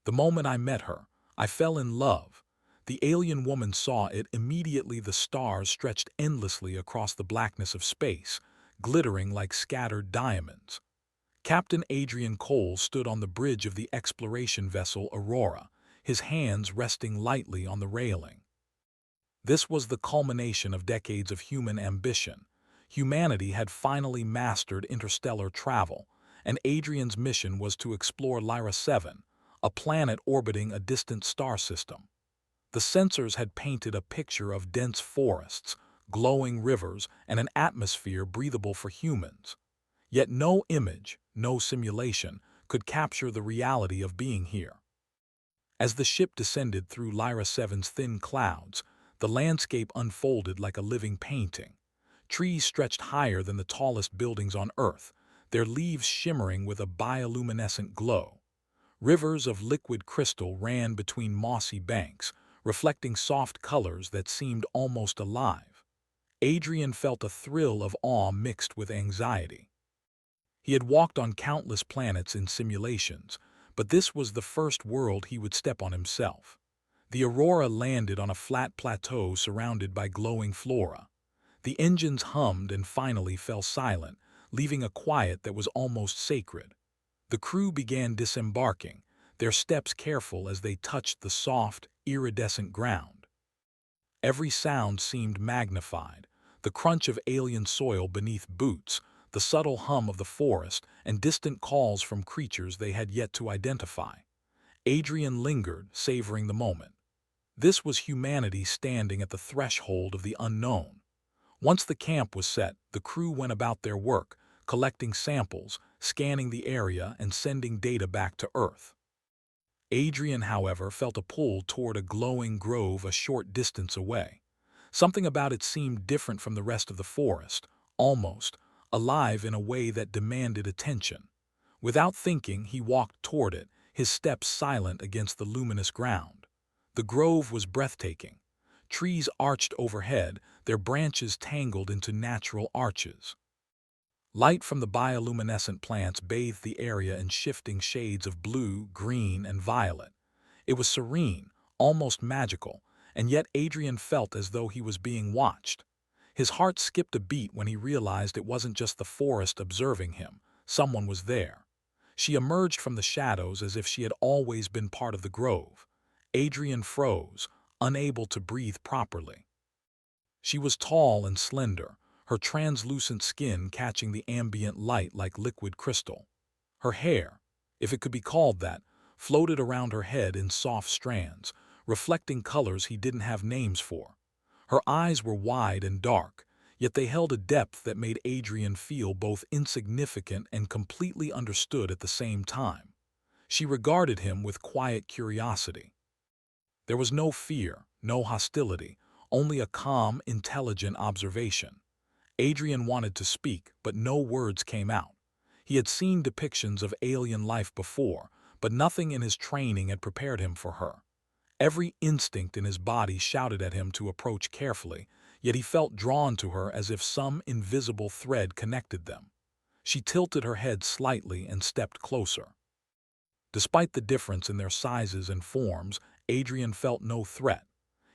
The moment I met her, I fell in love. The alien woman saw it immediately. The stars stretched endlessly across the blackness of space, glittering like scattered diamonds. Captain Adrian Cole stood on the bridge of the exploration vessel Aurora, his hands resting lightly on the railing. This was the culmination of decades of human ambition. Humanity had finally mastered interstellar travel, and Adrian's mission was to explore Lyra 7, a planet orbiting a distant star system. The sensors had painted a picture of dense forests, glowing rivers, and an atmosphere breathable for humans. Yet no image, no simulation, could capture the reality of being here. As the ship descended through Lyra 7's thin clouds, the landscape unfolded like a living painting. Trees stretched higher than the tallest buildings on Earth, their leaves shimmering with a bioluminescent glow. Rivers of liquid crystal ran between mossy banks, reflecting soft colors that seemed almost alive. Adrian felt a thrill of awe mixed with anxiety. He had walked on countless planets in simulations, but this was the first world he would step on himself. The Aurora landed on a flat plateau surrounded by glowing flora. The engines hummed and finally fell silent, leaving a quiet that was almost sacred. The crew began disembarking, their steps careful as they touched the soft, iridescent ground. Every sound seemed magnified, the crunch of alien soil beneath boots, the subtle hum of the forest, and distant calls from creatures they had yet to identify. Adrian lingered, savoring the moment. This was humanity standing at the threshold of the unknown. Once the camp was set, the crew went about their work, collecting samples, scanning the area, and sending data back to Earth. Adrian, however, felt a pull toward a glowing grove a short distance away. Something about it seemed different from the rest of the forest, almost alive in a way that demanded attention. Without thinking, he walked toward it, his steps silent against the luminous ground. The grove was breathtaking. Trees arched overhead, their branches tangled into natural arches. Light from the bioluminescent plants bathed the area in shifting shades of blue, green, and violet. It was serene, almost magical, and yet Adrian felt as though he was being watched. His heart skipped a beat when he realized it wasn't just the forest observing him. Someone was there. She emerged from the shadows as if she had always been part of the grove. Adrian froze, unable to breathe properly. She was tall and slender, her translucent skin catching the ambient light like liquid crystal. Her hair, if it could be called that, floated around her head in soft strands, reflecting colors he didn't have names for. Her eyes were wide and dark, yet they held a depth that made Adrian feel both insignificant and completely understood at the same time. She regarded him with quiet curiosity. There was no fear, no hostility, only a calm, intelligent observation. Adrian wanted to speak, but no words came out. He had seen depictions of alien life before, but nothing in his training had prepared him for her. Every instinct in his body shouted at him to approach carefully, yet he felt drawn to her as if some invisible thread connected them. She tilted her head slightly and stepped closer. Despite the difference in their sizes and forms, Adrian felt no threat.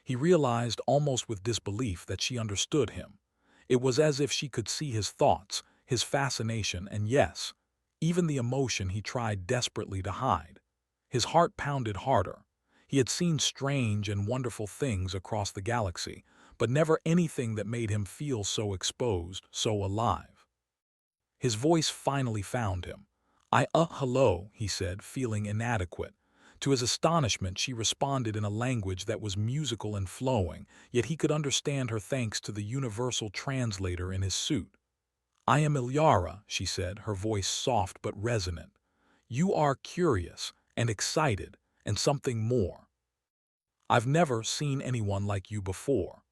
He realized almost with disbelief that she understood him. It was as if she could see his thoughts, his fascination, and yes, even the emotion he tried desperately to hide. His heart pounded harder. He had seen strange and wonderful things across the galaxy, but never anything that made him feel so exposed, so alive. His voice finally found him. Hello, he said, feeling inadequate. To his astonishment, she responded in a language that was musical and flowing, yet he could understand her thanks to the universal translator in his suit. I am Ilyara, she said, her voice soft but resonant. You are curious and excited, and something more. I've never seen anyone like you before.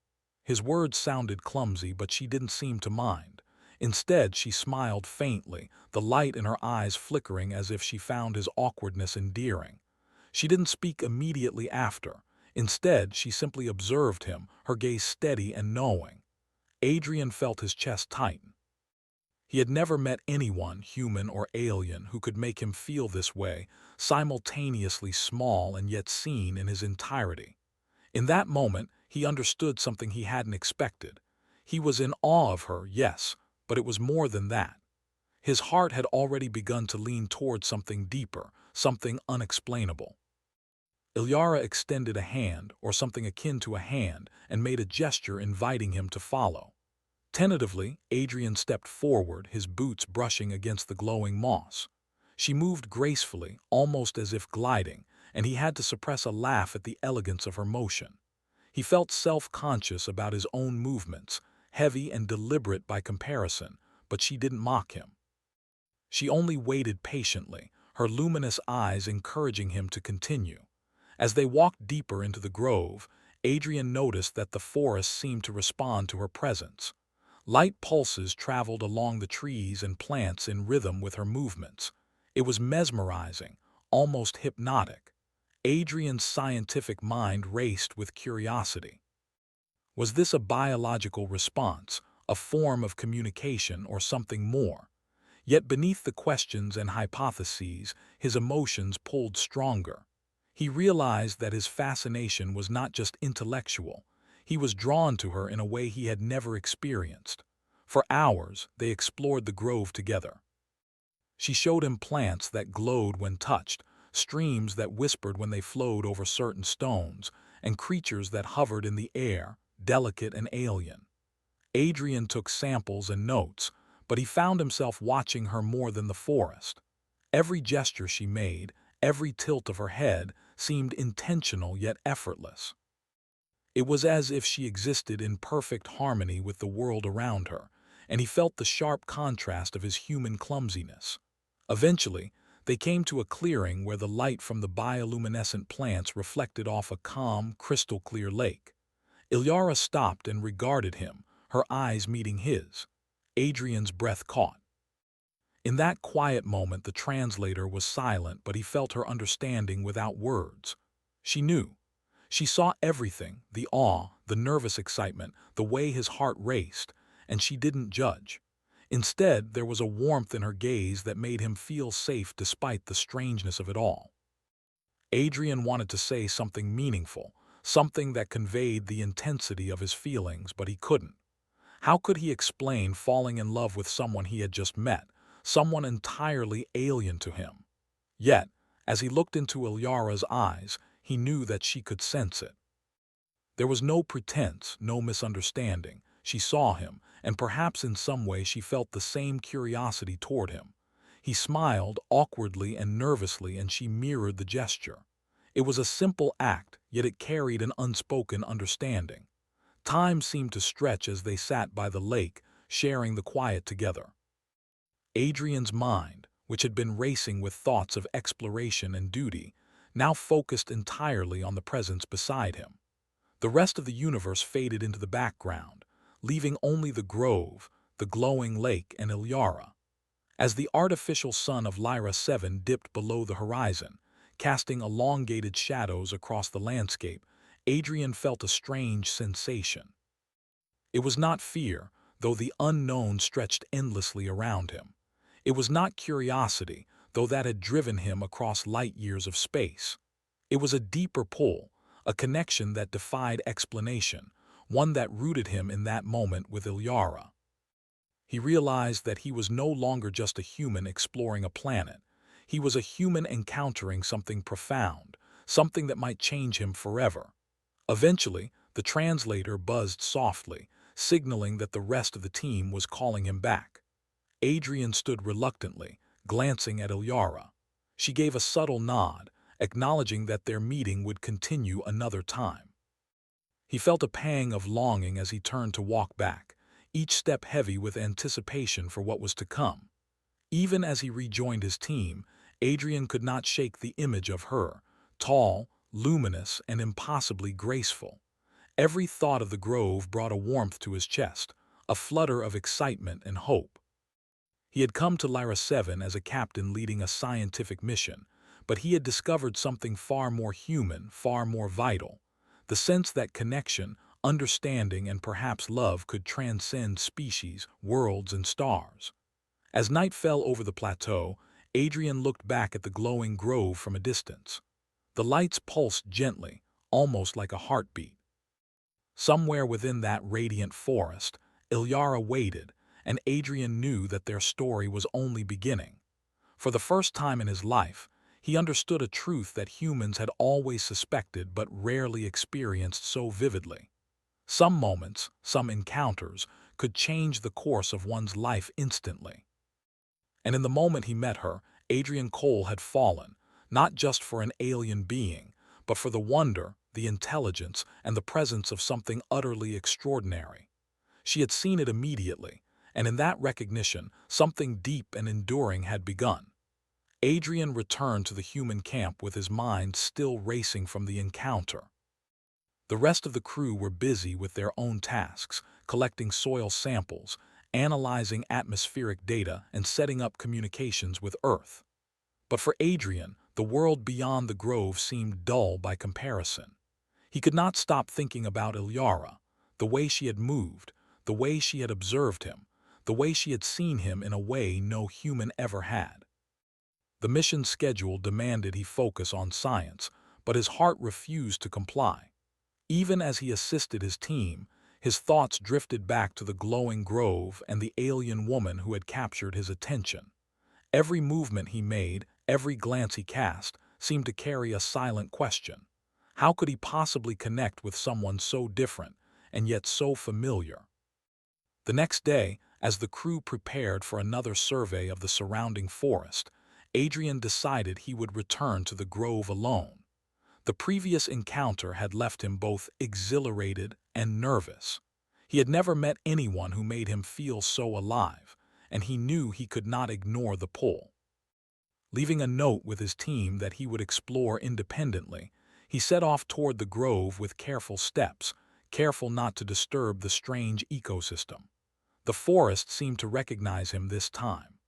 His words sounded clumsy, but she didn't seem to mind. Instead, she smiled faintly, the light in her eyes flickering as if she found his awkwardness endearing. She didn't speak immediately after. Instead, she simply observed him, her gaze steady and knowing. Adrian felt his chest tighten. He had never met anyone, human or alien, who could make him feel this way, simultaneously small and yet seen in his entirety. In that moment, he understood something he hadn't expected. He was in awe of her, yes, but it was more than that. His heart had already begun to lean towards something deeper, something unexplainable. Ilyara extended a hand, or something akin to a hand, and made a gesture inviting him to follow. Tentatively, Adrian stepped forward, his boots brushing against the glowing moss. She moved gracefully, almost as if gliding, and he had to suppress a laugh at the elegance of her motion. He felt self-conscious about his own movements, heavy and deliberate by comparison, but she didn't mock him. She only waited patiently, her luminous eyes encouraging him to continue. As they walked deeper into the grove, Adrian noticed that the forest seemed to respond to her presence. Light pulses traveled along the trees and plants in rhythm with her movements. It was mesmerizing, almost hypnotic. Adrian's scientific mind raced with curiosity. Was this a biological response, a form of communication, or something more? Yet beneath the questions and hypotheses, his emotions pulled stronger. He realized that his fascination was not just intellectual. He was drawn to her in a way he had never experienced. For hours, they explored the grove together. She showed him plants that glowed when touched, streams that whispered when they flowed over certain stones, and creatures that hovered in the air, delicate and alien. Adrian took samples and notes, but he found himself watching her more than the forest. Every gesture she made, every tilt of her head, seemed intentional yet effortless. It was as if she existed in perfect harmony with the world around her, and he felt the sharp contrast of his human clumsiness. Eventually, they came to a clearing where the light from the bioluminescent plants reflected off a calm, crystal-clear lake. Ilyara stopped and regarded him, her eyes meeting his. Adrian's breath caught. In that quiet moment, the translator was silent, but he felt her understanding without words. She knew. She saw everything, the awe, the nervous excitement, the way his heart raced, and she didn't judge. Instead, there was a warmth in her gaze that made him feel safe despite the strangeness of it all. Adrian wanted to say something meaningful, something that conveyed the intensity of his feelings, but he couldn't. How could he explain falling in love with someone he had just met, someone entirely alien to him? Yet, as he looked into Ilyara's eyes, he knew that she could sense it. There was no pretense, no misunderstanding. She saw him, and perhaps in some way she felt the same curiosity toward him. He smiled awkwardly and nervously, and she mirrored the gesture. It was a simple act, yet it carried an unspoken understanding. Time seemed to stretch as they sat by the lake, sharing the quiet together. Adrian's mind, which had been racing with thoughts of exploration and duty, now focused entirely on the presence beside him. The rest of the universe faded into the background, leaving only the grove, the glowing lake, and Ilyara. As the artificial sun of Lyra 7 dipped below the horizon, casting elongated shadows across the landscape, Adrian felt a strange sensation. It was not fear, though the unknown stretched endlessly around him. It was not curiosity, though that had driven him across light years of space. It was a deeper pull, a connection that defied explanation, one that rooted him in that moment with Ilyara. He realized that he was no longer just a human exploring a planet. He was a human encountering something profound, something that might change him forever. Eventually, the translator buzzed softly, signaling that the rest of the team was calling him back. Adrian stood reluctantly, glancing at Ilyara. She gave a subtle nod, acknowledging that their meeting would continue another time. He felt a pang of longing as he turned to walk back, each step heavy with anticipation for what was to come. Even as he rejoined his team, Adrian could not shake the image of her, tall, luminous, and impossibly graceful. Every thought of the grove brought a warmth to his chest, a flutter of excitement and hope. He had come to Lyra 7 as a captain leading a scientific mission, but he had discovered something far more human, far more vital. The sense that connection, understanding, and perhaps love could transcend species, worlds, and stars. As night fell over the plateau, Adrian looked back at the glowing grove from a distance. The lights pulsed gently, almost like a heartbeat. Somewhere within that radiant forest, Ilyara waited, and Adrian knew that their story was only beginning. For the first time in his life, he understood a truth that humans had always suspected but rarely experienced so vividly. Some moments, some encounters, could change the course of one's life instantly. And in the moment he met her, Adrian Cole had fallen, not just for an alien being, but for the wonder, the intelligence, and the presence of something utterly extraordinary. She had seen it immediately, and in that recognition, something deep and enduring had begun. Adrian returned to the human camp with his mind still racing from the encounter. The rest of the crew were busy with their own tasks, collecting soil samples, analyzing atmospheric data, and setting up communications with Earth. But for Adrian, the world beyond the grove seemed dull by comparison. He could not stop thinking about Ilyara, the way she had moved, the way she had observed him, the way she had seen him in a way no human ever had. The mission's schedule demanded he focus on science, but his heart refused to comply. Even as he assisted his team, his thoughts drifted back to the glowing grove and the alien woman who had captured his attention. Every movement he made, every glance he cast, seemed to carry a silent question. How could he possibly connect with someone so different, and yet so familiar? The next day, as the crew prepared for another survey of the surrounding forest, Adrian decided he would return to the grove alone. The previous encounter had left him both exhilarated and nervous. He had never met anyone who made him feel so alive, and he knew he could not ignore the pull. Leaving a note with his team that he would explore independently, he set off toward the grove with careful steps, careful not to disturb the strange ecosystem. The forest seemed to recognize him this time.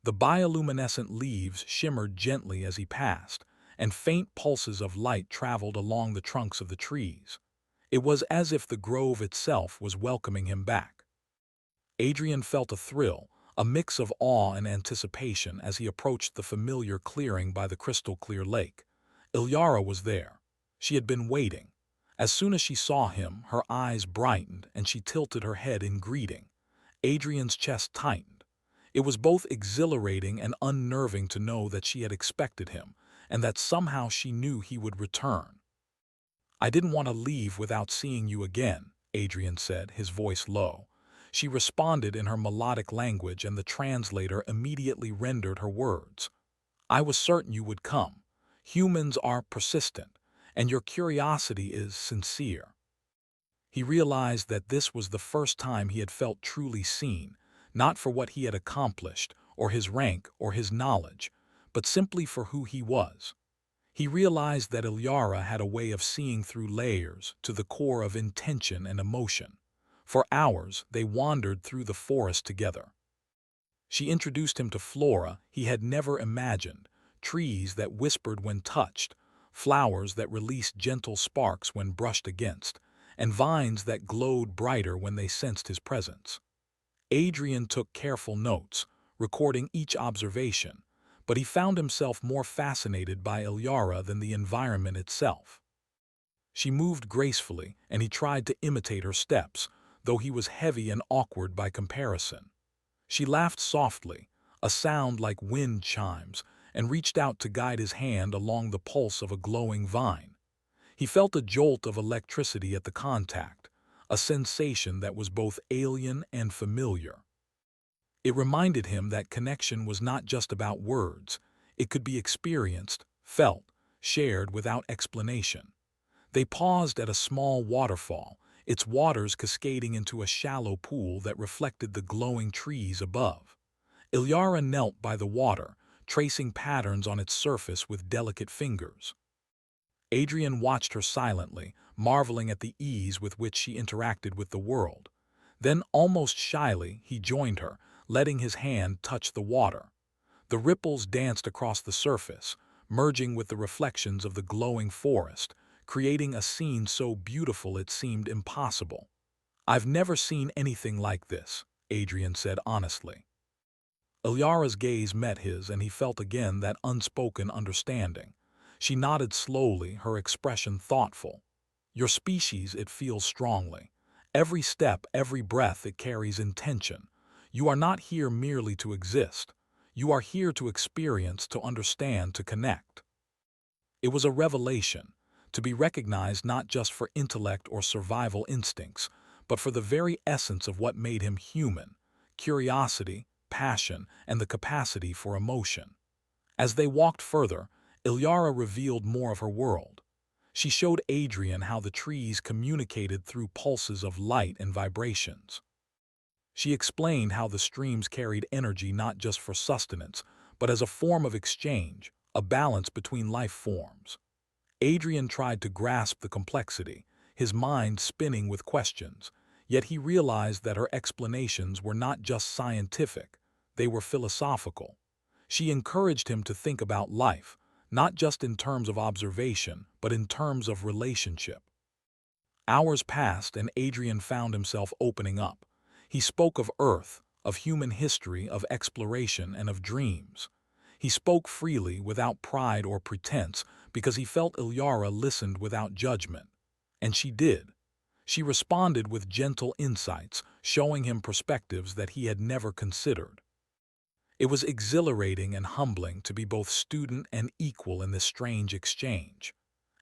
The bioluminescent leaves shimmered gently as he passed, and faint pulses of light traveled along the trunks of the trees. It was as if the grove itself was welcoming him back. Adrian felt a thrill, a mix of awe and anticipation as he approached the familiar clearing by the crystal-clear lake. Ilyara was there. She had been waiting. As soon as she saw him, her eyes brightened and she tilted her head in greeting. Adrian's chest tightened. It was both exhilarating and unnerving to know that she had expected him, and that somehow she knew he would return. "I didn't want to leave without seeing you again," Adrian said, his voice low. She responded in her melodic language, and the translator immediately rendered her words. "I was certain you would come. Humans are persistent, and your curiosity is sincere." He realized that this was the first time he had felt truly seen, not for what he had accomplished, or his rank, or his knowledge, but simply for who he was. He realized that Ilyara had a way of seeing through layers to the core of intention and emotion. For hours, they wandered through the forest together. She introduced him to flora he had never imagined, trees that whispered when touched, flowers that released gentle sparks when brushed against, and vines that glowed brighter when they sensed his presence. Adrian took careful notes, recording each observation, but he found himself more fascinated by Ilyara than the environment itself. She moved gracefully, and he tried to imitate her steps, though he was heavy and awkward by comparison. She laughed softly, a sound like wind chimes, and reached out to guide his hand along the pulse of a glowing vine. He felt a jolt of electricity at the contact, a sensation that was both alien and familiar. It reminded him that connection was not just about words. It could be experienced, felt, shared without explanation. They paused at a small waterfall, its waters cascading into a shallow pool that reflected the glowing trees above. Ilyara knelt by the water, tracing patterns on its surface with delicate fingers. Adrian watched her silently, marveling at the ease with which she interacted with the world. Then, almost shyly, he joined her, letting his hand touch the water. The ripples danced across the surface, merging with the reflections of the glowing forest, creating a scene so beautiful it seemed impossible. "I've never seen anything like this," Adrian said honestly. Ilyara's gaze met his, and he felt again that unspoken understanding. She nodded slowly, her expression thoughtful. Your species, it feels strongly. Every step, every breath, it carries intention. You are not here merely to exist. You are here to experience, to understand, to connect. It was a revelation, to be recognized not just for intellect or survival instincts, but for the very essence of what made him human: curiosity, passion, and the capacity for emotion. As they walked further, Ilyara revealed more of her world. She showed Adrian how the trees communicated through pulses of light and vibrations. She explained how the streams carried energy not just for sustenance, but as a form of exchange, a balance between life forms. Adrian tried to grasp the complexity, his mind spinning with questions, yet he realized that her explanations were not just scientific, they were philosophical. She encouraged him to think about life, not just in terms of observation, but in terms of relationship. Hours passed, and Adrian found himself opening up. He spoke of Earth, of human history, of exploration, and of dreams. He spoke freely, without pride or pretense, because he felt Ilyara listened without judgment. And she did. She responded with gentle insights, showing him perspectives that he had never considered. It was exhilarating and humbling to be both student and equal in this strange exchange.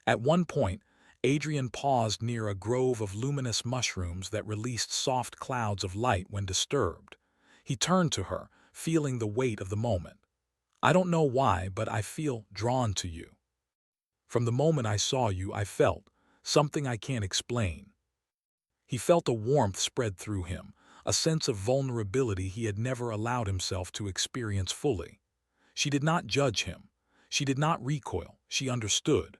At one point, Adrian paused near a grove of luminous mushrooms that released soft clouds of light when disturbed. He turned to her, feeling the weight of the moment. I don't know why, but I feel drawn to you. From the moment I saw you, I felt something I can't explain. He felt a warmth spread through him, a sense of vulnerability he had never allowed himself to experience fully. She did not judge him. She did not recoil. She understood.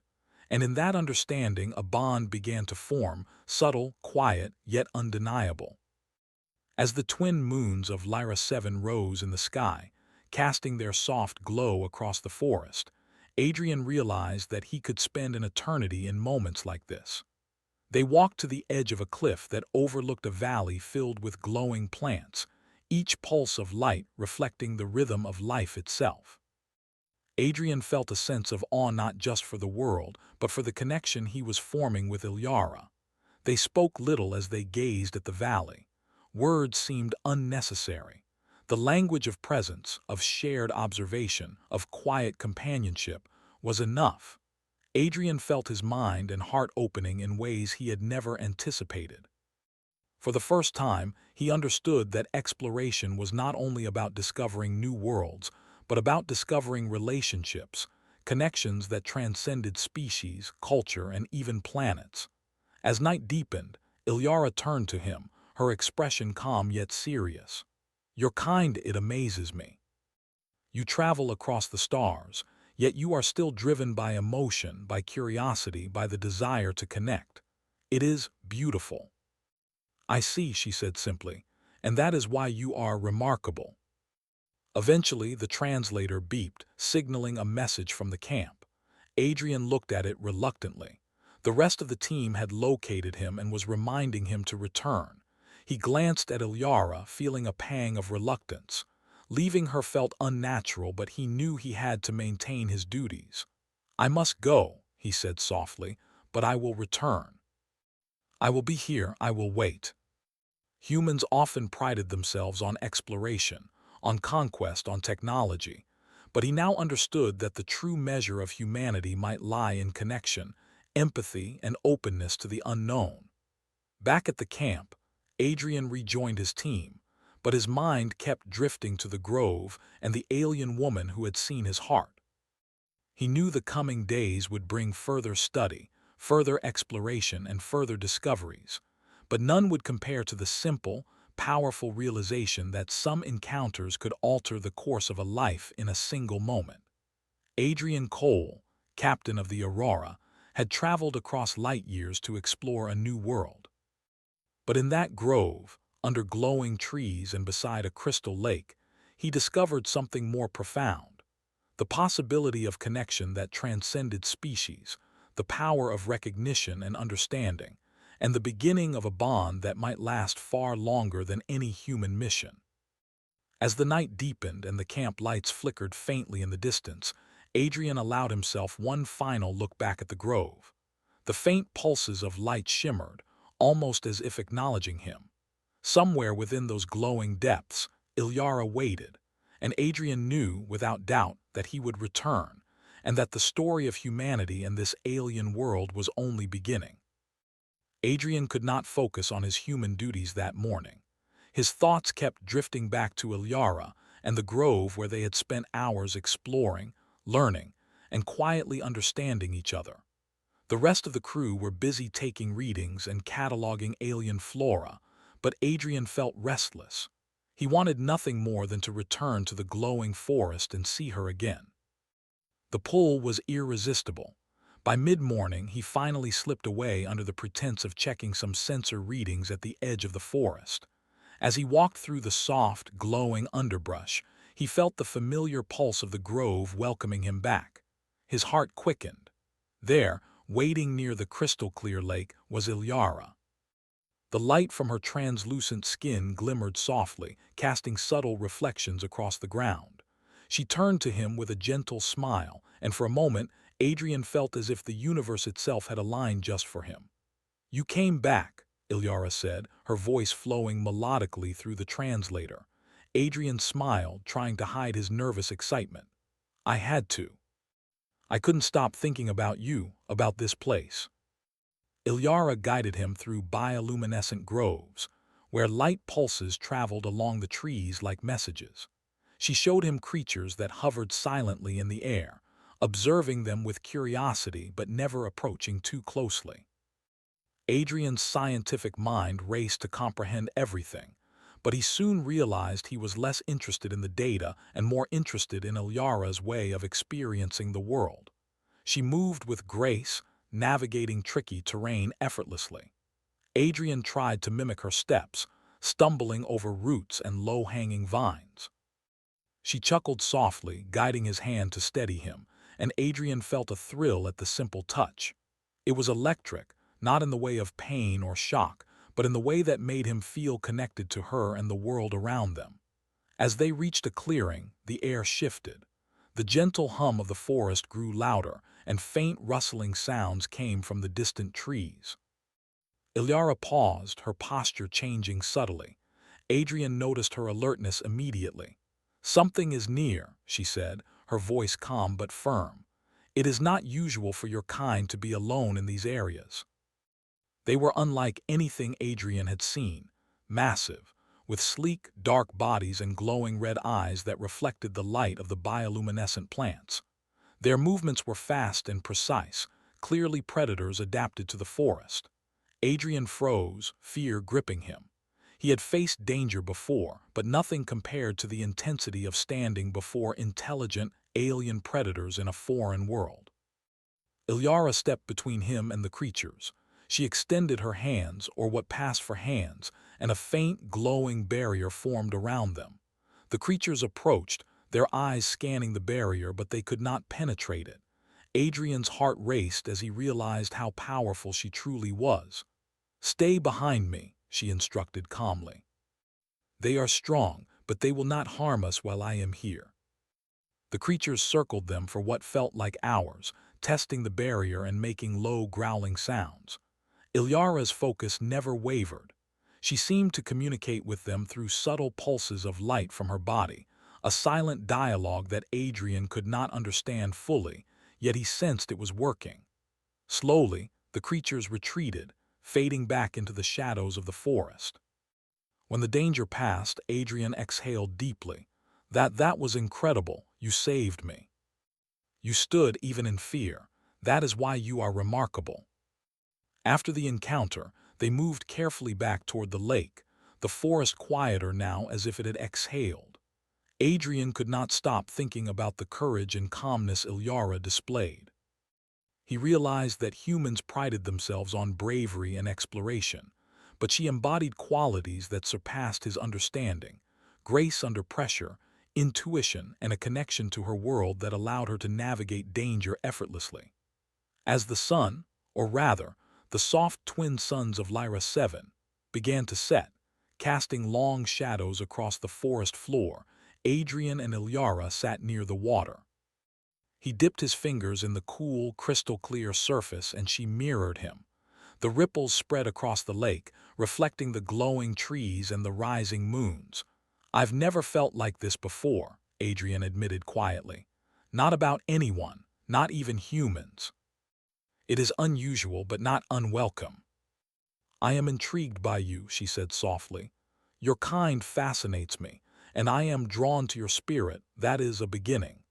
And in that understanding, a bond began to form, subtle, quiet, yet undeniable. As the twin moons of Lyra 7 rose in the sky, casting their soft glow across the forest, Adrian realized that he could spend an eternity in moments like this. They walked to the edge of a cliff that overlooked a valley filled with glowing plants, each pulse of light reflecting the rhythm of life itself. Adrian felt a sense of awe not just for the world, but for the connection he was forming with Ilyara. They spoke little as they gazed at the valley. Words seemed unnecessary. The language of presence, of shared observation, of quiet companionship was enough. Adrian felt his mind and heart opening in ways he had never anticipated. For the first time, he understood that exploration was not only about discovering new worlds, but about discovering relationships, connections that transcended species, culture, and even planets. As night deepened, Ilyara turned to him, her expression calm yet serious. "You're kind, it amazes me. You travel across the stars, yet you are still driven by emotion, by curiosity, by the desire to connect. It is beautiful." "I see," she said simply, "and that is why you are remarkable." Eventually, the translator beeped, signaling a message from the camp. Adrian looked at it reluctantly. The rest of the team had located him and was reminding him to return. He glanced at Ilyara, feeling a pang of reluctance. Leaving her felt unnatural, but he knew he had to maintain his duties. "I must go," he said softly, "but I will return. I will be here, I will wait." Humans often prided themselves on exploration, on conquest, on technology, but he now understood that the true measure of humanity might lie in connection, empathy, and openness to the unknown. Back at the camp, Adrian rejoined his team, but his mind kept drifting to the grove and the alien woman who had seen his heart. He knew the coming days would bring further study, further exploration, and further discoveries, but none would compare to the simple, powerful realization that some encounters could alter the course of a life in a single moment. Adrian Cole, captain of the Aurora, had traveled across light years to explore a new world. But in that grove, under glowing trees and beside a crystal lake, he discovered something more profound: the possibility of connection that transcended species, the power of recognition and understanding, and the beginning of a bond that might last far longer than any human mission. As the night deepened and the camp lights flickered faintly in the distance, Adrian allowed himself one final look back at the grove. The faint pulses of light shimmered, almost as if acknowledging him. Somewhere within those glowing depths, Ilyara waited, and Adrian knew, without doubt, that he would return, and that the story of humanity in this alien world was only beginning. Adrian could not focus on his human duties that morning. His thoughts kept drifting back to Ilyara and the grove where they had spent hours exploring, learning, and quietly understanding each other. The rest of the crew were busy taking readings and cataloging alien flora, but Adrian felt restless. He wanted nothing more than to return to the glowing forest and see her again. The pull was irresistible. By mid-morning, he finally slipped away under the pretense of checking some sensor readings at the edge of the forest. As he walked through the soft, glowing underbrush, he felt the familiar pulse of the grove welcoming him back. His heart quickened. There, waiting near the crystal-clear lake, was Ilyara. The light from her translucent skin glimmered softly, casting subtle reflections across the ground. She turned to him with a gentle smile, and for a moment, Adrian felt as if the universe itself had aligned just for him. "You came back," Ilyara said, her voice flowing melodically through the translator. Adrian smiled, trying to hide his nervous excitement. "I had to. I couldn't stop thinking about you, about this place." Ilyara guided him through bioluminescent groves, where light pulses traveled along the trees like messages. She showed him creatures that hovered silently in the air, observing them with curiosity but never approaching too closely. Adrian's scientific mind raced to comprehend everything, but he soon realized he was less interested in the data and more interested in Ilyara's way of experiencing the world. She moved with grace, navigating tricky terrain effortlessly. Adrian tried to mimic her steps, stumbling over roots and low-hanging vines. She chuckled softly, guiding his hand to steady him, and Adrian felt a thrill at the simple touch. It was electric, not in the way of pain or shock, but in the way that made him feel connected to her and the world around them. As they reached a clearing, the air shifted. The gentle hum of the forest grew louder, and faint rustling sounds came from the distant trees. Ilyara paused, her posture changing subtly. Adrian noticed her alertness immediately. "Something is near," she said, her voice calm but firm. "It is not usual for your kind to be alone in these areas." They were unlike anything Adrian had seen, massive, with sleek, dark bodies and glowing red eyes that reflected the light of the bioluminescent plants. Their movements were fast and precise, clearly predators adapted to the forest. Adrian froze, fear gripping him. He had faced danger before, but nothing compared to the intensity of standing before intelligent, alien predators in a foreign world. Ilyara stepped between him and the creatures. She extended her hands, or what passed for hands, and a faint, glowing barrier formed around them. The creatures approached, their eyes scanning the barrier, but they could not penetrate it. Adrian's heart raced as he realized how powerful she truly was. "Stay behind me," she instructed calmly. "They are strong, but they will not harm us while I am here." The creatures circled them for what felt like hours, testing the barrier and making low, growling sounds. Ilyara's focus never wavered. She seemed to communicate with them through subtle pulses of light from her body, a silent dialogue that Adrian could not understand fully, yet he sensed it was working. Slowly, the creatures retreated, fading back into the shadows of the forest. When the danger passed, Adrian exhaled deeply. That was incredible. You saved me. You stood even in fear. That is why you are remarkable." After the encounter, they moved carefully back toward the lake, the forest quieter now as if it had exhaled. Adrian could not stop thinking about the courage and calmness Ilyara displayed. He realized that humans prided themselves on bravery and exploration, but she embodied qualities that surpassed his understanding: grace under pressure, intuition, and a connection to her world that allowed her to navigate danger effortlessly. As the sun, or rather, the soft twin suns of Lyra 7, began to set, casting long shadows across the forest floor, Adrian and Ilyara sat near the water. He dipped his fingers in the cool, crystal-clear surface and she mirrored him. The ripples spread across the lake, reflecting the glowing trees and the rising moons. "I've never felt like this before," Adrian admitted quietly. "Not about anyone, not even humans. It is unusual but not unwelcome." "I am intrigued by you," she said softly. "Your kind fascinates me, and I am drawn to your spirit. That is a beginning."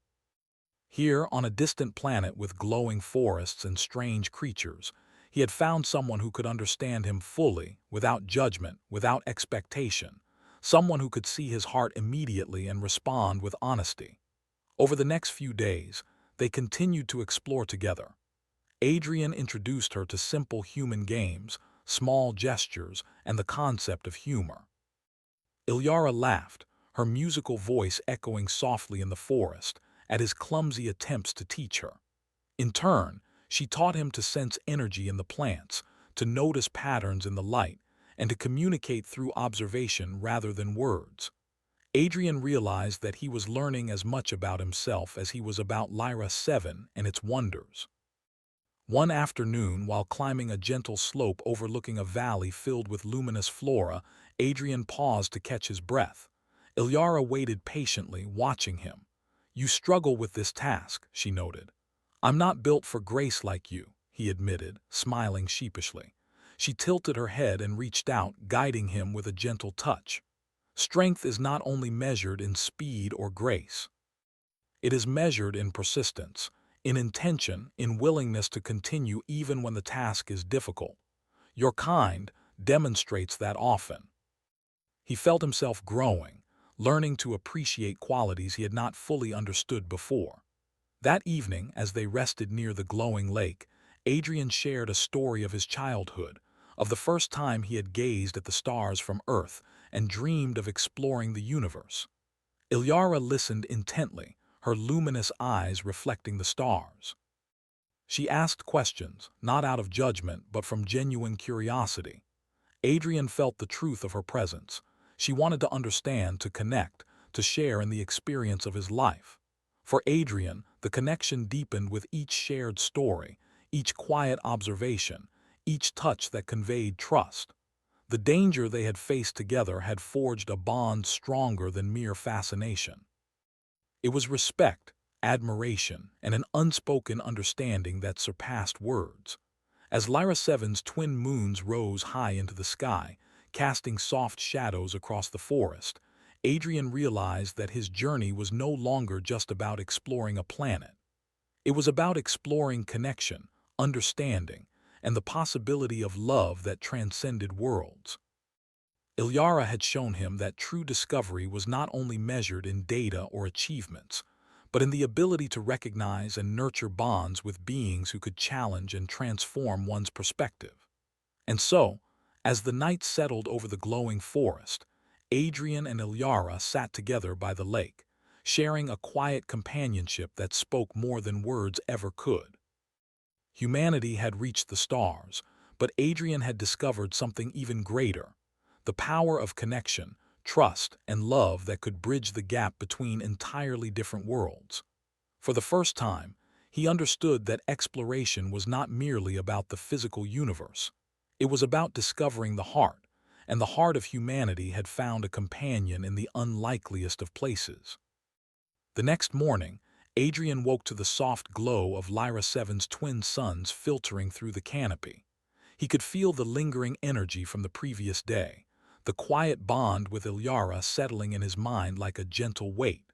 Here, on a distant planet with glowing forests and strange creatures, he had found someone who could understand him fully, without judgment, without expectation, someone who could see his heart immediately and respond with honesty. Over the next few days, they continued to explore together. Adrian introduced her to simple human games, small gestures, and the concept of humor. Ilyara laughed, her musical voice echoing softly in the forest, at his clumsy attempts to teach her. In turn, she taught him to sense energy in the plants, to notice patterns in the light, and to communicate through observation rather than words. Adrian realized that he was learning as much about himself as he was about Lyra 7 and its wonders. One afternoon, while climbing a gentle slope overlooking a valley filled with luminous flora, Adrian paused to catch his breath. Ilyara waited patiently, watching him. "You struggle with this task," she noted. "I'm not built for grace like you," he admitted, smiling sheepishly. She tilted her head and reached out, guiding him with a gentle touch. "Strength is not only measured in speed or grace. It is measured in persistence, in intention, in willingness to continue even when the task is difficult. Your kind demonstrates that often." He felt himself growing, learning to appreciate qualities he had not fully understood before. That evening, as they rested near the glowing lake, Adrian shared a story of his childhood, of the first time he had gazed at the stars from Earth and dreamed of exploring the universe. Ilyara listened intently, her luminous eyes reflecting the stars. She asked questions, not out of judgment but from genuine curiosity. Adrian felt the truth of her presence. She wanted to understand, to connect, to share in the experience of his life. For Adrian, the connection deepened with each shared story, each quiet observation, each touch that conveyed trust. The danger they had faced together had forged a bond stronger than mere fascination. It was respect, admiration, and an unspoken understanding that surpassed words. As Lyra 7's twin moons rose high into the sky, casting soft shadows across the forest, Adrian realized that his journey was no longer just about exploring a planet. It was about exploring connection, understanding, and the possibility of love that transcended worlds. Ilyara had shown him that true discovery was not only measured in data or achievements, but in the ability to recognize and nurture bonds with beings who could challenge and transform one's perspective. And so, as the night settled over the glowing forest, Adrian and Ilyara sat together by the lake, sharing a quiet companionship that spoke more than words ever could. Humanity had reached the stars, but Adrian had discovered something even greater: the power of connection, trust, and love that could bridge the gap between entirely different worlds. For the first time, he understood that exploration was not merely about the physical universe. It was about discovering the heart, and the heart of humanity had found a companion in the unlikeliest of places. The next morning, Adrian woke to the soft glow of Lyra 7's twin suns filtering through the canopy. He could feel the lingering energy from the previous day, the quiet bond with Ilyara settling in his mind like a gentle weight.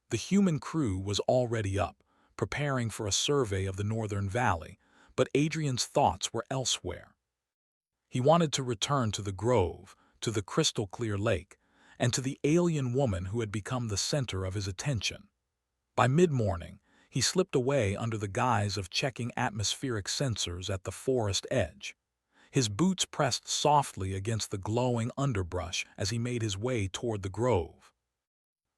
The human crew was already up, preparing for a survey of the northern valley, but Adrian's thoughts were elsewhere. He wanted to return to the grove, to the crystal-clear lake, and to the alien woman who had become the center of his attention. By mid-morning, he slipped away under the guise of checking atmospheric sensors at the forest edge. His boots pressed softly against the glowing underbrush as he made his way toward the grove.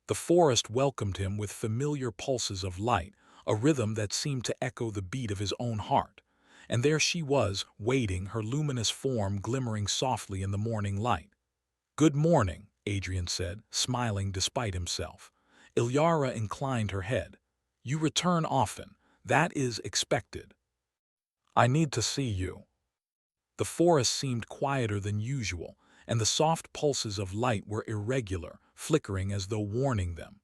The forest welcomed him with familiar pulses of light, a rhythm that seemed to echo the beat of his own heart. And there she was, waiting, her luminous form glimmering softly in the morning light. "Good morning," Adrian said, smiling despite himself. Ilyara inclined her head. "You return often. That is expected. I need to see you." The forest seemed quieter than usual, and the soft pulses of light were irregular, flickering as though warning them.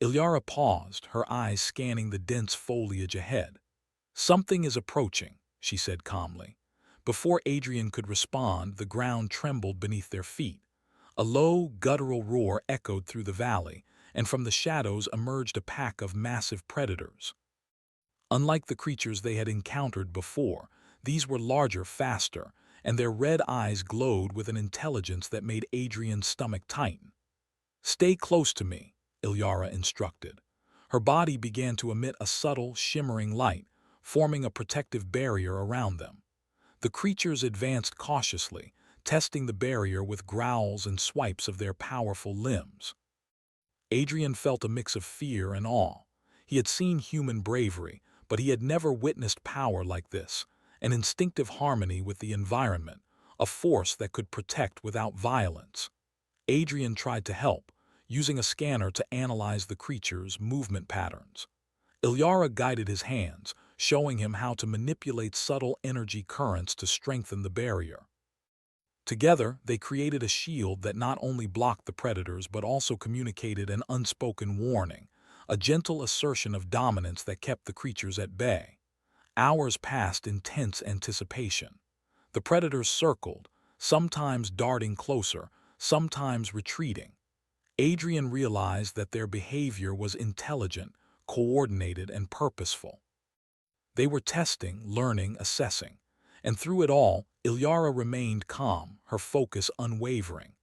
Ilyara paused, her eyes scanning the dense foliage ahead. "Something is approaching," she said calmly. Before Adrian could respond, the ground trembled beneath their feet. A low, guttural roar echoed through the valley, and from the shadows emerged a pack of massive predators. Unlike the creatures they had encountered before, these were larger, faster, and their red eyes glowed with an intelligence that made Adrian's stomach tighten. "Stay close to me," Ilyara instructed. Her body began to emit a subtle, shimmering light, forming a protective barrier around them. The creatures advanced cautiously, testing the barrier with growls and swipes of their powerful limbs. Adrian felt a mix of fear and awe. He had seen human bravery, but he had never witnessed power like this, an instinctive harmony with the environment, a force that could protect without violence. Adrian tried to help, using a scanner to analyze the creature's movement patterns. Ilyara guided his hands, showing him how to manipulate subtle energy currents to strengthen the barrier. Together, they created a shield that not only blocked the predators but also communicated an unspoken warning, a gentle assertion of dominance that kept the creatures at bay. Hours passed in tense anticipation. The predators circled, sometimes darting closer, sometimes retreating. Adrian realized that their behavior was intelligent, coordinated, and purposeful. They were testing, learning, assessing. And through it all, Ilyara remained calm, her focus unwavering.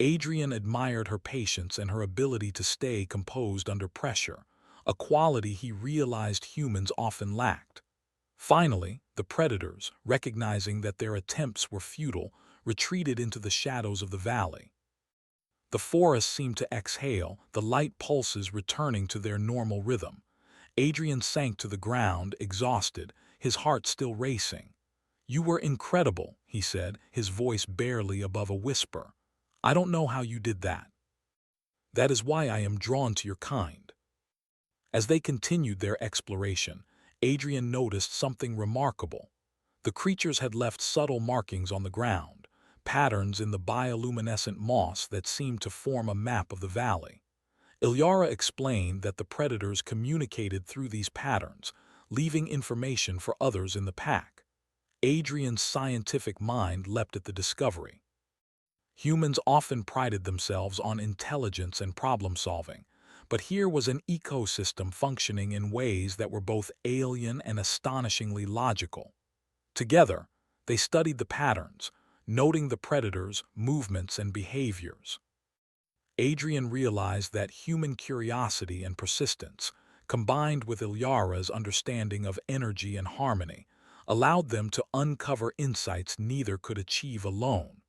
Adrian admired her patience and her ability to stay composed under pressure, a quality he realized humans often lacked. Finally, the predators, recognizing that their attempts were futile, retreated into the shadows of the valley. The forest seemed to exhale, the light pulses returning to their normal rhythm. Adrian sank to the ground, exhausted, his heart still racing. "You were incredible," he said, his voice barely above a whisper. "I don't know how you did that. That is why I am drawn to your kind." As they continued their exploration, Adrian noticed something remarkable. The creatures had left subtle markings on the ground, patterns in the bioluminescent moss that seemed to form a map of the valley. Ilyara explained that the predators communicated through these patterns, leaving information for others in the pack. Adrian's scientific mind leapt at the discovery. Humans often prided themselves on intelligence and problem-solving, but here was an ecosystem functioning in ways that were both alien and astonishingly logical. Together, they studied the patterns, noting the predators' movements and behaviors. Adrian realized that human curiosity and persistence, combined with Ilyara's understanding of energy and harmony, allowed them to uncover insights neither could achieve alone.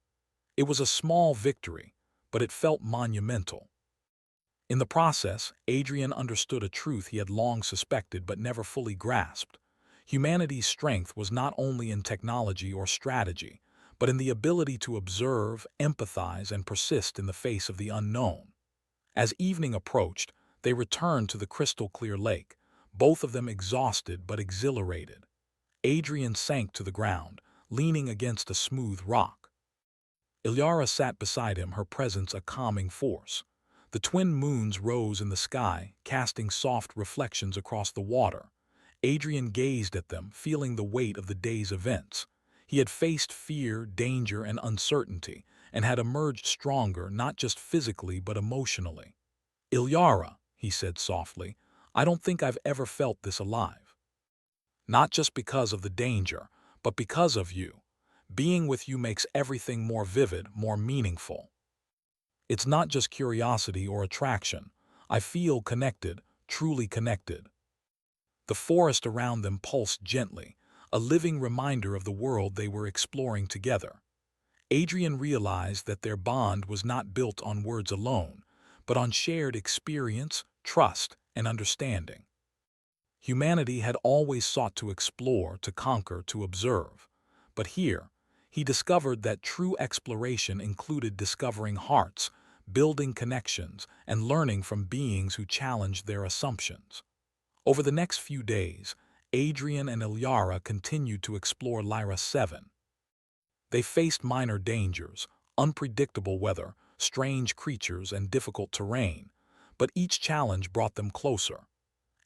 It was a small victory, but it felt monumental. In the process, Adrian understood a truth he had long suspected but never fully grasped. Humanity's strength was not only in technology or strategy, but in the ability to observe, empathize, and persist in the face of the unknown. As evening approached, they returned to the crystal-clear lake, both of them exhausted but exhilarated. Adrian sank to the ground, leaning against a smooth rock. Ilyara sat beside him, her presence a calming force. The twin moons rose in the sky, casting soft reflections across the water. Adrian gazed at them, feeling the weight of the day's events. He had faced fear, danger, and uncertainty, and had emerged stronger not just physically but emotionally. "Ilyara," he said softly, "I don't think I've ever felt this alive. Not just because of the danger, but because of you. Being with you makes everything more vivid, more meaningful. It's not just curiosity or attraction. I feel connected, truly connected." The forest around them pulsed gently, a living reminder of the world they were exploring together. Adrian realized that their bond was not built on words alone, but on shared experience, trust, and understanding. Humanity had always sought to explore, to conquer, to observe. But here, he discovered that true exploration included discovering hearts, building connections, and learning from beings who challenged their assumptions. Over the next few days, Adrian and Ilyara continued to explore Lyra 7. They faced minor dangers, unpredictable weather, strange creatures, and difficult terrain, but each challenge brought them closer.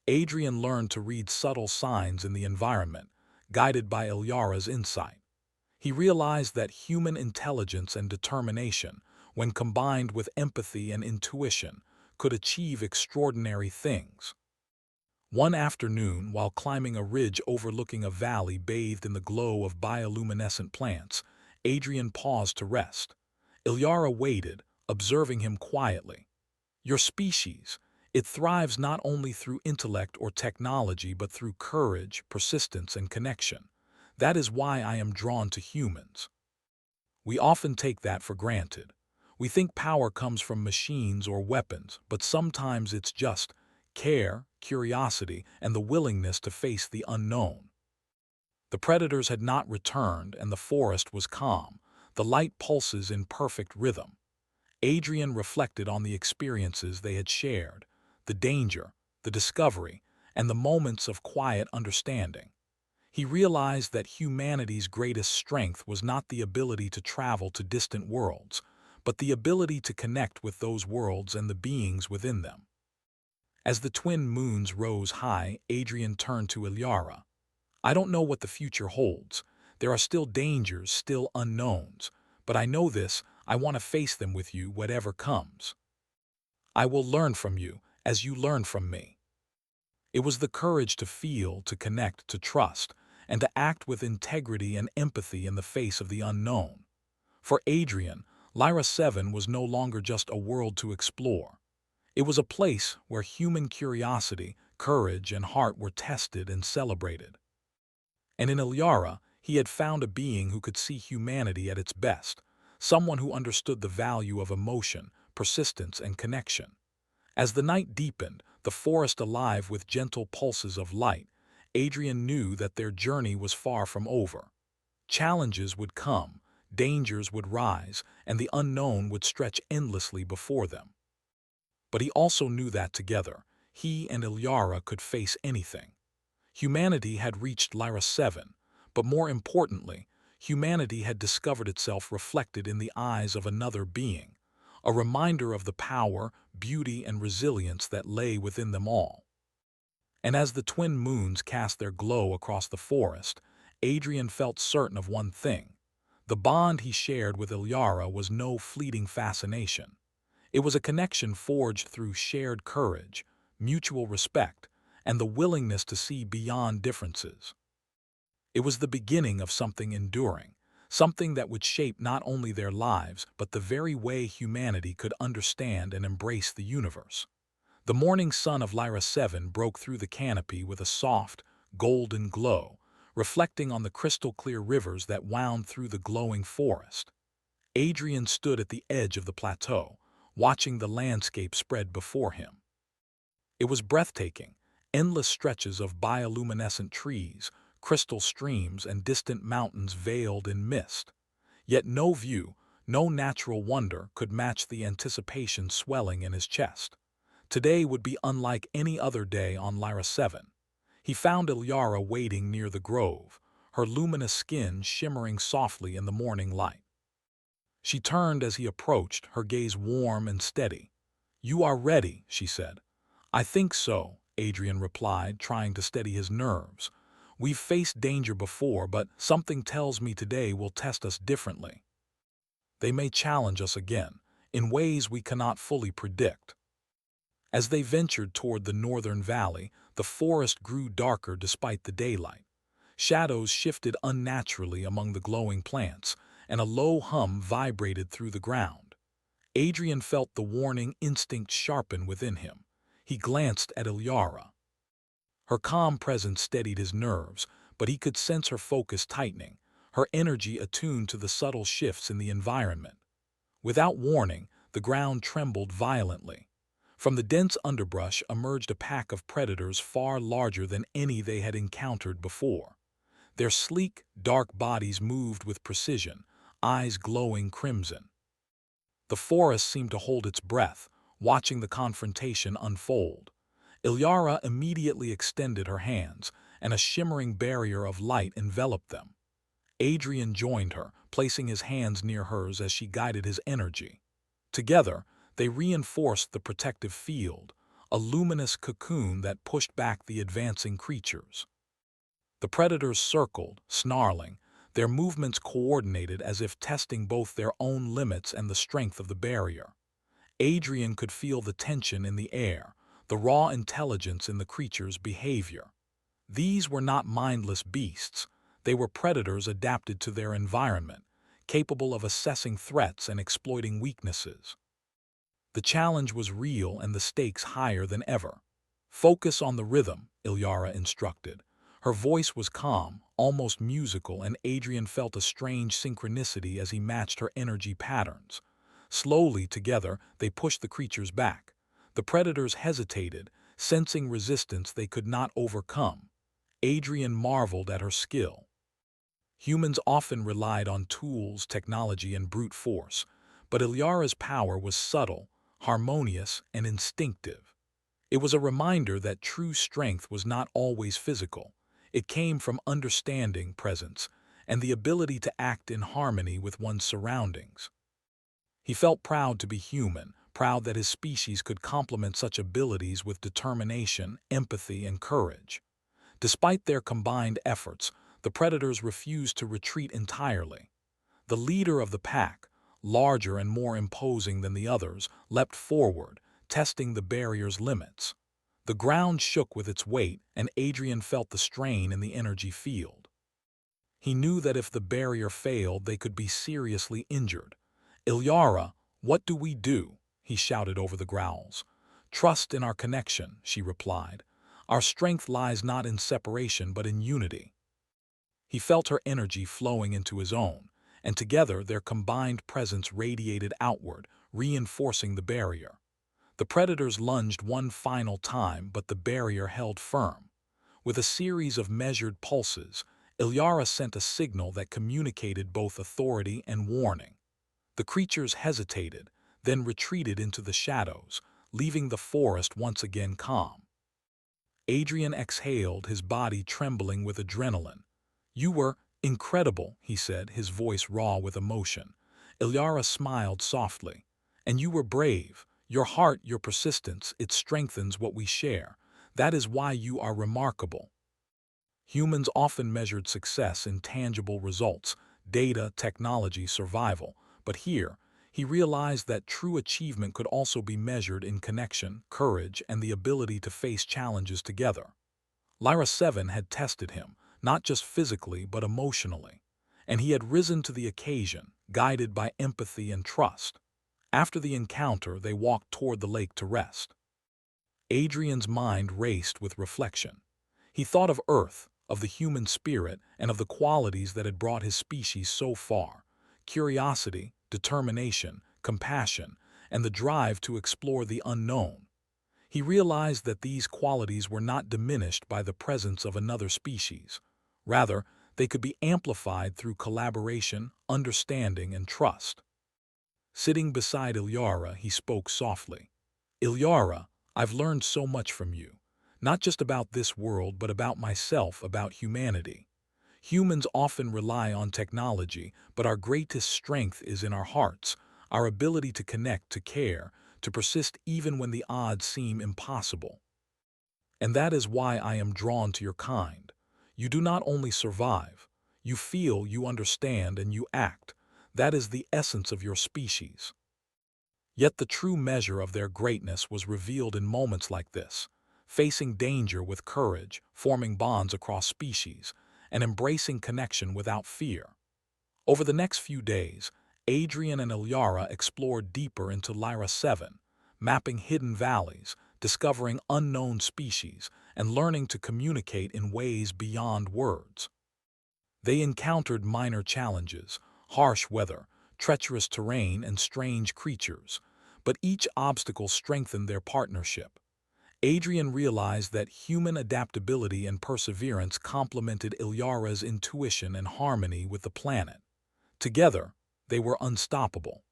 Adrian learned to read subtle signs in the environment, guided by Ilyara's insight. He realized that human intelligence and determination, when combined with empathy and intuition, could achieve extraordinary things. One afternoon, while climbing a ridge overlooking a valley bathed in the glow of bioluminescent plants, Adrian paused to rest. Ilyara waited, observing him quietly. "Your species, it thrives not only through intellect or technology but through courage, persistence, and connection. That is why I am drawn to humans." We often take that for granted. We think power comes from machines or weapons, but sometimes it's just care, curiosity, and the willingness to face the unknown. The predators had not returned, and the forest was calm, the light pulses in perfect rhythm. Adrian reflected on the experiences they had shared, the danger, the discovery, and the moments of quiet understanding. He realized that humanity's greatest strength was not the ability to travel to distant worlds, but the ability to connect with those worlds and the beings within them. As the twin moons rose high, Adrian turned to Ilyara. "I don't know what the future holds. There are still dangers, still unknowns. But I know this, I want to face them with you, whatever comes. I will learn from you, as you learn from me." It was the courage to feel, to connect, to trust, and to act with integrity and empathy in the face of the unknown. For Adrian, Lyra 7 was no longer just a world to explore. It was a place where human curiosity, courage, and heart were tested and celebrated. And in Ilyara, he had found a being who could see humanity at its best, someone who understood the value of emotion, persistence, and connection. As the night deepened, the forest alive with gentle pulses of light, Adrian knew that their journey was far from over. Challenges would come, dangers would rise, and the unknown would stretch endlessly before them. But he also knew that together, he and Ilyara could face anything. Humanity had reached Lyra 7, but more importantly, humanity had discovered itself reflected in the eyes of another being, a reminder of the power, beauty, and resilience that lay within them all. And as the twin moons cast their glow across the forest, Adrian felt certain of one thing. The bond he shared with Ilyara was no fleeting fascination. It was a connection forged through shared courage, mutual respect, and the willingness to see beyond differences. It was the beginning of something enduring, something that would shape not only their lives but the very way humanity could understand and embrace the universe. The morning sun of Lyra 7 broke through the canopy with a soft, golden glow, reflecting on the crystal-clear rivers that wound through the glowing forest. Adrian stood at the edge of the plateau, watching the landscape spread before him. It was breathtaking, endless stretches of bioluminescent trees, crystal streams, and distant mountains veiled in mist. Yet no view, no natural wonder could match the anticipation swelling in his chest. Today would be unlike any other day on Lyra 7. He found Ilyara waiting near the grove, her luminous skin shimmering softly in the morning light. She turned as he approached, her gaze warm and steady. "You are ready," she said. "I think so," Adrian replied, trying to steady his nerves. "We've faced danger before, but something tells me today will test us differently. They may challenge us again, in ways we cannot fully predict." As they ventured toward the northern valley, the forest grew darker despite the daylight. Shadows shifted unnaturally among the glowing plants, and a low hum vibrated through the ground. Adrian felt the warning instinct sharpen within him. He glanced at Ilyara. Her calm presence steadied his nerves, but he could sense her focus tightening, her energy attuned to the subtle shifts in the environment. Without warning, the ground trembled violently. From the dense underbrush emerged a pack of predators far larger than any they had encountered before. Their sleek, dark bodies moved with precision, eyes glowing crimson. The forest seemed to hold its breath, watching the confrontation unfold. Ilyara immediately extended her hands, and a shimmering barrier of light enveloped them. Adrian joined her, placing his hands near hers as she guided his energy. Together, they reinforced the protective field, a luminous cocoon that pushed back the advancing creatures. The predators circled, snarling, their movements coordinated as if testing both their own limits and the strength of the barrier. Adrian could feel the tension in the air, the raw intelligence in the creature's behavior. These were not mindless beasts. They were predators adapted to their environment, capable of assessing threats and exploiting weaknesses. The challenge was real and the stakes higher than ever. "Focus on the rhythm," Ilyara instructed. Her voice was calm, almost musical, and Adrian felt a strange synchronicity as he matched her energy patterns. Slowly, together, they pushed the creatures back. The predators hesitated, sensing resistance they could not overcome. Adrian marveled at her skill. Humans often relied on tools, technology, and brute force, but Ilyara's power was subtle, harmonious, and instinctive. It was a reminder that true strength was not always physical. It came from understanding, presence, and the ability to act in harmony with one's surroundings. He felt proud to be human, proud that his species could complement such abilities with determination, empathy, and courage. Despite their combined efforts, the predators refused to retreat entirely. The leader of the pack, larger and more imposing than the others, leapt forward, testing the barrier's limits. The ground shook with its weight, and Adrian felt the strain in the energy field. He knew that if the barrier failed, they could be seriously injured. "Ilyara, what do we do?" he shouted over the growls. "Trust in our connection," she replied. "Our strength lies not in separation but in unity." He felt her energy flowing into his own, and together their combined presence radiated outward, reinforcing the barrier. The predators lunged one final time, but the barrier held firm. With a series of measured pulses, Ilyara sent a signal that communicated both authority and warning. The creatures hesitated, then retreated into the shadows, leaving the forest once again calm. Adrian exhaled, his body trembling with adrenaline. "You were incredible," he said, his voice raw with emotion. Ilyara smiled softly. "And you were brave. Your heart, your persistence, it strengthens what we share. That is why you are remarkable." Humans often measured success in tangible results, data, technology, survival. But here, he realized that true achievement could also be measured in connection, courage, and the ability to face challenges together. Lyra 7 had tested him, not just physically but emotionally, and he had risen to the occasion, guided by empathy and trust. After the encounter, they walked toward the lake to rest. Adrian's mind raced with reflection. He thought of Earth, of the human spirit, and of the qualities that had brought his species so far: curiosity, determination, compassion, and the drive to explore the unknown. He realized that these qualities were not diminished by the presence of another species. Rather, they could be amplified through collaboration, understanding, and trust. Sitting beside Ilyara, he spoke softly. "Ilyara, I've learned so much from you. Not just about this world, but about myself, about humanity. Humans often rely on technology, but our greatest strength is in our hearts, our ability to connect, to care, to persist even when the odds seem impossible. And that is why I am drawn to your kind. You do not only survive, you feel, you understand, and you act. That is the essence of your species." Yet the true measure of their greatness was revealed in moments like this: facing danger with courage, forming bonds across species, and embracing connection without fear. Over the next few days, Adrian and Ilyara explored deeper into Lyra 7, mapping hidden valleys, discovering unknown species, and learning to communicate in ways beyond words. They encountered minor challenges: harsh weather, treacherous terrain, and strange creatures, but each obstacle strengthened their partnership. Adrian realized that human adaptability and perseverance complemented Ilyara's intuition and harmony with the planet. Together, they were unstoppable.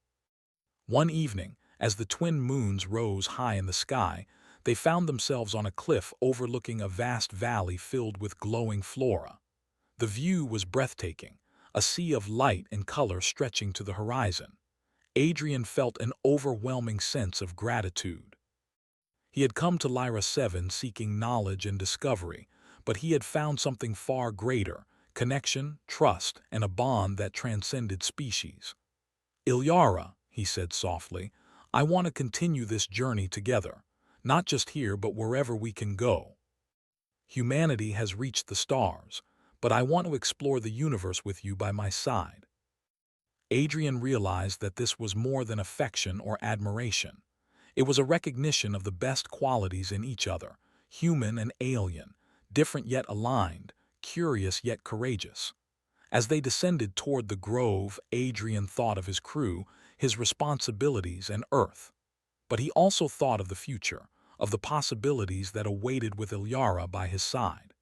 One evening, as the twin moons rose high in the sky, they found themselves on a cliff overlooking a vast valley filled with glowing flora. The view was breathtaking, a sea of light and color stretching to the horizon. Adrian felt an overwhelming sense of gratitude. He had come to Lyra 7 seeking knowledge and discovery, but he had found something far greater: connection, trust, and a bond that transcended species. Ilyara, he said softly, I want to continue this journey together, not just here but wherever we can go. Humanity has reached the stars, but I want to explore the universe with you by my side. Adrian realized that this was more than affection or admiration. It was a recognition of the best qualities in each other, human and alien, different yet aligned, curious yet courageous. As they descended toward the grove, Adrian thought of his crew, his responsibilities, and Earth. But he also thought of the future, of the possibilities that awaited with Ilyara by his side.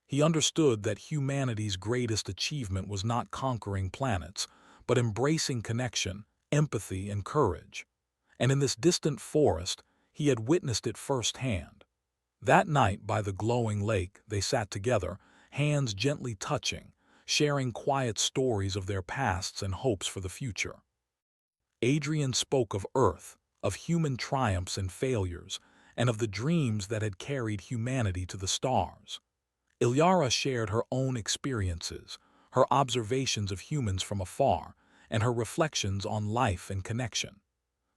He understood that humanity's greatest achievement was not conquering planets, but embracing connection, empathy, and courage. And in this distant forest, he had witnessed it firsthand. That night by the glowing lake, they sat together, hands gently touching, sharing quiet stories of their pasts and hopes for the future. Adrian spoke of Earth, of human triumphs and failures, and of the dreams that had carried humanity to the stars. Ilyara shared her own experiences, her observations of humans from afar, and her reflections on life and connection.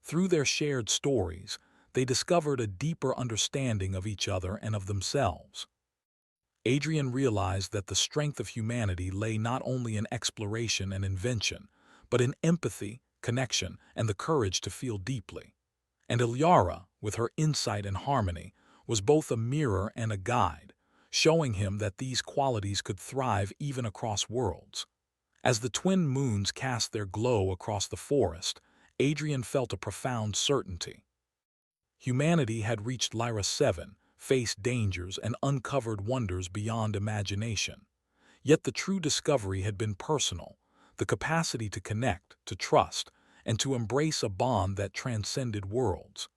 Through their shared stories, they discovered a deeper understanding of each other and of themselves. Adrian realized that the strength of humanity lay not only in exploration and invention, but in empathy, connection, and the courage to feel deeply. And Ilyara, with her insight and harmony, was both a mirror and a guide, showing him that these qualities could thrive even across worlds. As the twin moons cast their glow across the forest, Adrian felt a profound certainty. Humanity had reached Lyra 7, faced dangers, and uncovered wonders beyond imagination. Yet the true discovery had been personal: the capacity to connect, to trust, and to embrace a bond that transcended worlds.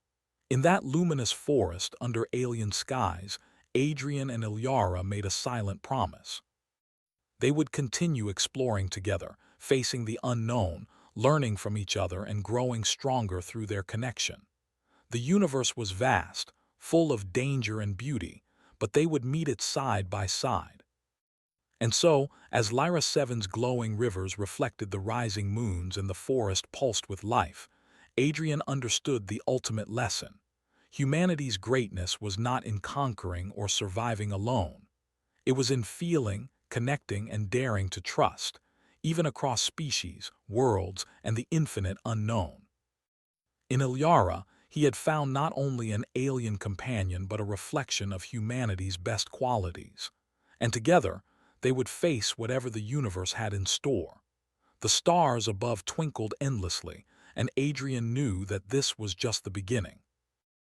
In that luminous forest under alien skies, Adrian and Ilyara made a silent promise. They would continue exploring together, facing the unknown, learning from each other, and growing stronger through their connection. The universe was vast, full of danger and beauty, but they would meet it side by side. And so, as Lyra 7's glowing rivers reflected the rising moons and the forest pulsed with life, Adrian understood the ultimate lesson. Humanity's greatness was not in conquering or surviving alone. It was in feeling, connecting, and daring to trust, even across species, worlds, and the infinite unknown. In Ilyara, he had found not only an alien companion but a reflection of humanity's best qualities. And together, they would face whatever the universe had in store. The stars above twinkled endlessly, and Adrian knew that this was just the beginning.